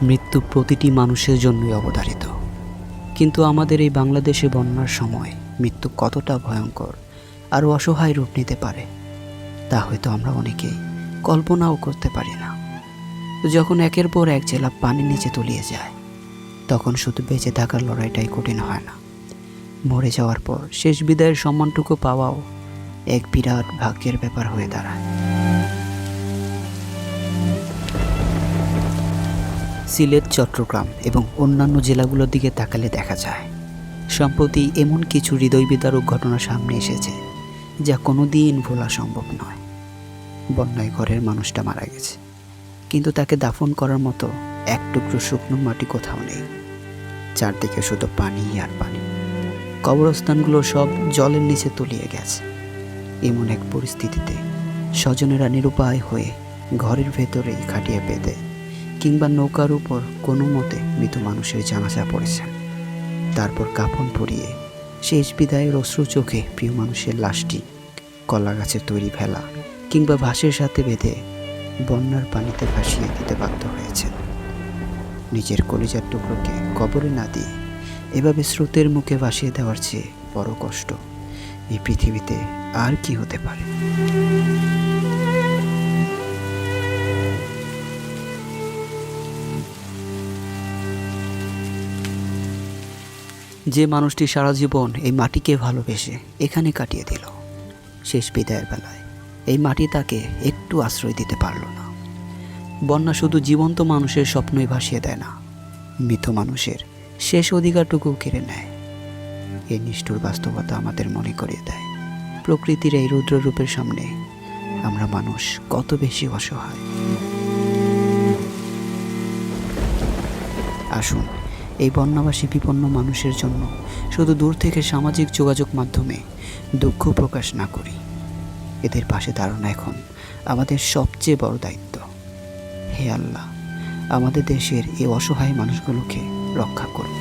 মৃত্যু প্রতিটি মানুষের জন্যই অবধারিত, কিন্তু আমাদের এই বাংলাদেশে বন্যার সময় মৃত্যু কতটা ভয়ঙ্কর আর অসহায় রূপ নিতে পারে তা হয়তো আমরা অনেকেই কল্পনাও করতে পারি না। যখন একের পর এক জেলা পানির নিচে তলিয়ে যায়, তখন শুধু বেঁচে থাকার লড়াইটাই কঠিন হয় না, মরে যাওয়ার পর শেষ বিদায়ের সম্মানটুকু পাওয়াও এক বিরাট ভাগ্যের ব্যাপার হয়ে দাঁড়ায়। সিলেট, চট্টগ্রাম এবং অন্যান্য জেলাগুলোর দিকে তাকালে দেখা যায় সম্প্রতি এমন কিছু হৃদয় বিদারক ঘটনা সামনে এসেছে যা কোনোদিন ভোলা সম্ভব নয়। বন্যায় ঘরের মানুষটা মারা গেছে, কিন্তু তাকে দাফন করার মতো এক টুকরো শুকনো মাটি কোথাও নেই। চারদিকে শুধু পানি আর পানি। কবরস্থানগুলো সব জলের নিচে তলিয়ে গেছে। এমন এক পরিস্থিতিতে স্বজনেরা নিরুপায় হয়ে ঘরের ভেতরেই খাটিয়ে পেতে কিংবা নৌকার উপর কোনো মতে মৃত মানুষের জানাজা পড়েছেন। তারপর কাফন পরিয়ে শেষ বিদায়ের অশ্রু চোখে প্রিয় মানুষের লাশটি কলা গাছের তৈরি ভেলা কিংবা বাঁশের সাথে বেঁধে বন্যার পানিতে ভাসিয়ে দিতে বাধ্য হয়েছেন। নিজের কলিজার টুকরোকে কবরে না দিয়ে এভাবে স্রোতের মুখে ভাসিয়ে দেওয়ার চেয়ে বড় কষ্ট এই পৃথিবীতে আর কি হতে পারে। যে মানুষটি সারা জীবন এই মাটিকে ভালোবেসে এখানে কাটিয়ে দিল, শেষ বিদায়ের বেলায় এই মাটি তাকে একটু আশ্রয় দিতে পারল না। বন্যা শুধু জীবন্ত মানুষের স্বপ্নই ভাসিয়ে দেয় না, মৃত মানুষের শেষ অধিকারটুকু কেড়ে নেয়। এই নিষ্ঠুর বাস্তবতা আমাদের মনে করিয়ে দেয় প্রকৃতির এই রুদ্ররূপের সামনে আমরা মানুষ কত বেশি অসহায়। আসুন এই বন্যাবাসী বিপন্ন মানুষের জন্য শুধু দূর থেকে সামাজিক যোগাযোগ মাধ্যমে দুঃখ প্রকাশ না করি। এদের পাশে দাঁড়ানো এখন আমাদের সবচেয়ে বড় দায়িত্ব। হে আল্লাহ, আমাদের দেশের এই অসহায় মানুষগুলোকে রক্ষা করুন।